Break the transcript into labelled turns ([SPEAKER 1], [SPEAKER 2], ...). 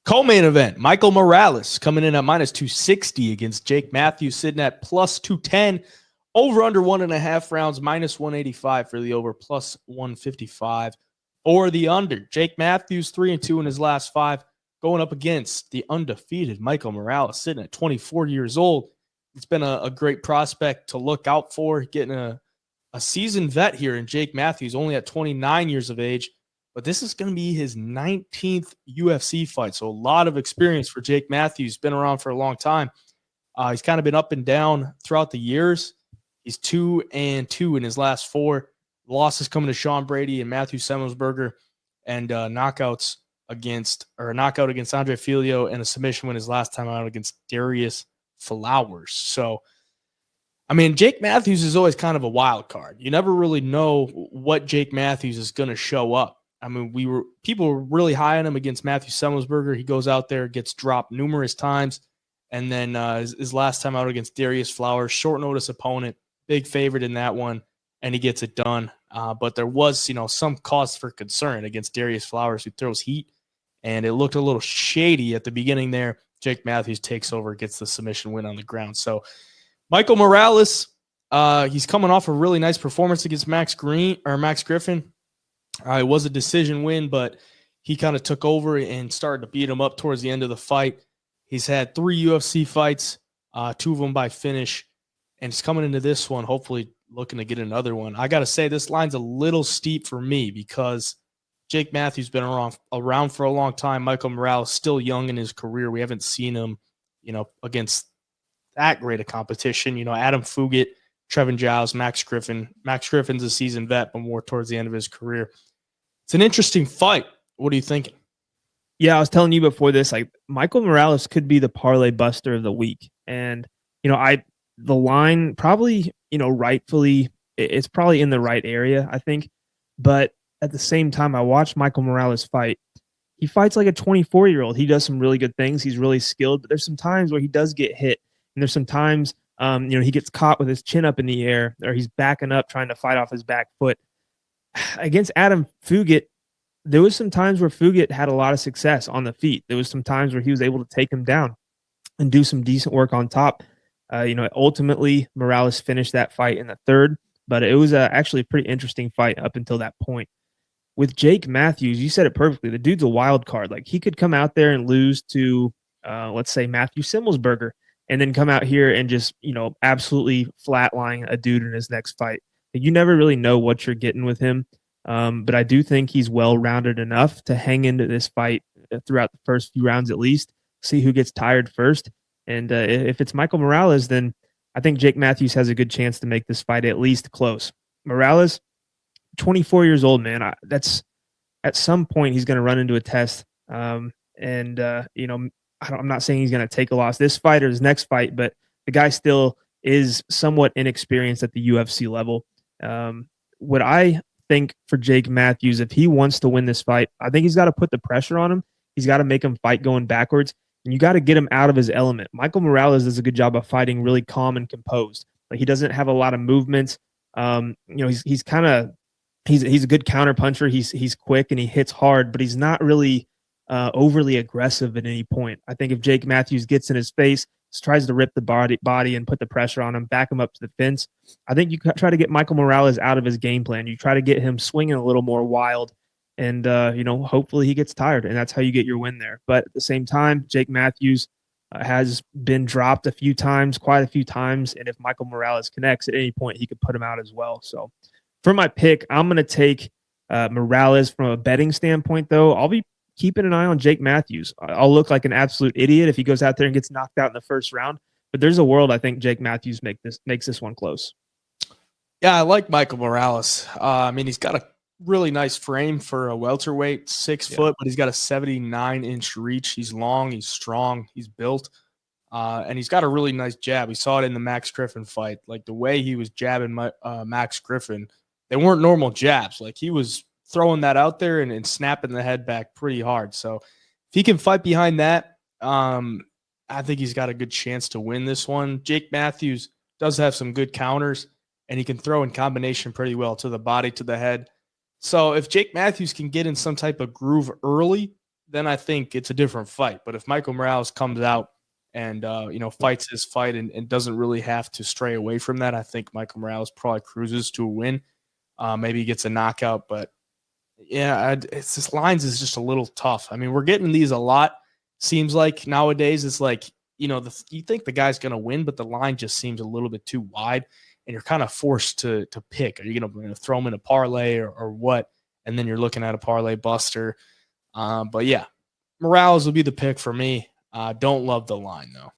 [SPEAKER 1] Co-main event, Michael Morales coming in at minus 260 against Jake Matthews, sitting at plus 210. Over under 1.5 rounds, minus 185 for the over, plus 155 for the under. Jake Matthews, 3-2 in his last 5, going up against the undefeated Michael Morales, sitting at 24 years old. It's been a great prospect to look out for, getting a seasoned vet here in Jake Matthews, only at 29 years of age. But this is going to be his 19th UFC fight. So a lot of experience for Jake Matthews. Been around for a long time. He's kind of been up and down throughout the years. He's 2-2 in his last 4. Losses coming to Sean Brady and Matthew Semmelsberger, and knockout against Andre Filio, and a submission win his last time out against Darius Flowers. So, I mean, Jake Matthews is always kind of a wild card. You never really know what Jake Matthews is going to show up. I mean, people were really high on him against Matthew Semmelsberger. He goes out there, gets dropped numerous times, and then his last time out against Darius Flowers, short notice opponent, big favorite in that one, and he gets it done. But there was, some cause for concern against Darius Flowers, who throws heat, and it looked a little shady at the beginning there. Jake Matthews takes over, gets the submission win on the ground. So Michael Morales, he's coming off a really nice performance against Max Griffin. It was a decision win, but he kind of took over and started to beat him up towards the end of the fight. He's had 3 UFC fights, 2 of them by finish, and he's coming into this one hopefully looking to get another one. I got to say, this line's a little steep for me because Jake Matthews been around for a long time. Michael Morales still young in his career. We haven't seen him, against that great a competition. Adam Fugit, Trevin Giles, Max Griffin. Max Griffin's a seasoned vet, but more towards the end of his career. It's an interesting fight. What are you thinking?
[SPEAKER 2] Yeah, I was telling you before this, Michael Morales could be the parlay buster of the week. And, the line probably, rightfully, it's probably in the right area, I think. But at the same time, I watched Michael Morales fight. He fights like a 24-year-old. He does some really good things. He's really skilled, but there's some times where he does get hit. And there's some times he gets caught with his chin up in the air, or he's backing up trying to fight off his back foot. Against Adam Fugit, there was some times where Fugit had a lot of success on the feet. There was some times where he was able to take him down and do some decent work on top. Ultimately, Morales finished that fight in the 3rd, but it was actually a pretty interesting fight up until that point. With Jake Matthews, you said it perfectly. The dude's a wild card. Like, he could come out there and lose to, let's say, Matthew Semmelsberger, and then come out here and just, absolutely flatline a dude in his next fight. You never really know what you're getting with him, but I do think he's well-rounded enough to hang into this fight throughout the first few rounds at least, see who gets tired first. And if it's Michael Morales, then I think Jake Matthews has a good chance to make this fight at least close. Morales, 24 years old, man. That's at some point he's going to run into a test. I'm not saying he's going to take a loss this fight or his next fight, but the guy still is somewhat inexperienced at the UFC level. What I think for Jake Matthews, if he wants to win this fight, I think he's got to put the pressure on him. He's got to make him fight going backwards, and you got to get him out of his element. Michael Morales does a good job of fighting really calm and composed. Like, he doesn't have a lot of movements. He's a good counter puncher. He's quick and he hits hard, but he's not really overly aggressive at any point. I think if Jake Matthews gets in his face, tries to rip the body and put the pressure on him, back him up to the fence, I think you try to get Michael Morales out of his game plan. You try to get him swinging a little more wild, and hopefully he gets tired, and that's how you get your win there. But at the same time, Jake Matthews has been dropped quite a few times, and if Michael Morales connects at any point, he could put him out as well. So for my pick, I'm going to take Morales. From a betting standpoint, though, I'll be keeping an eye on Jake Matthews. I'll look like an absolute idiot if he goes out there and gets knocked out in the first round, but there's a world I think Jake Matthews makes this one close.
[SPEAKER 1] Yeah, I like Michael Morales. He's got a really nice frame for a welterweight, 6 foot, but he's got a 79-inch reach. He's long, he's strong, he's built, and he's got a really nice jab. We saw it in the Max Griffin fight. Like, the way he was jabbing Max Griffin, they weren't normal jabs. Like, he was throwing that out there and snapping the head back pretty hard. So if he can fight behind that, I think he's got a good chance to win this one. Jake Matthews does have some good counters, and he can throw in combination pretty well to the body, to the head. So if Jake Matthews can get in some type of groove early, then I think it's a different fight. But if Michael Morales comes out and fights his fight and doesn't really have to stray away from that, I think Michael Morales probably cruises to a win. Maybe he gets a knockout, but yeah, it's this lines is just a little tough. I mean, we're getting these a lot. Seems like nowadays it's like you think the guy's gonna win, but the line just seems a little bit too wide, and you're kind of forced to pick. Are you gonna throw him in a parlay or what? And then you're looking at a parlay buster. But yeah, Morales will be the pick for me. Don't love the line though.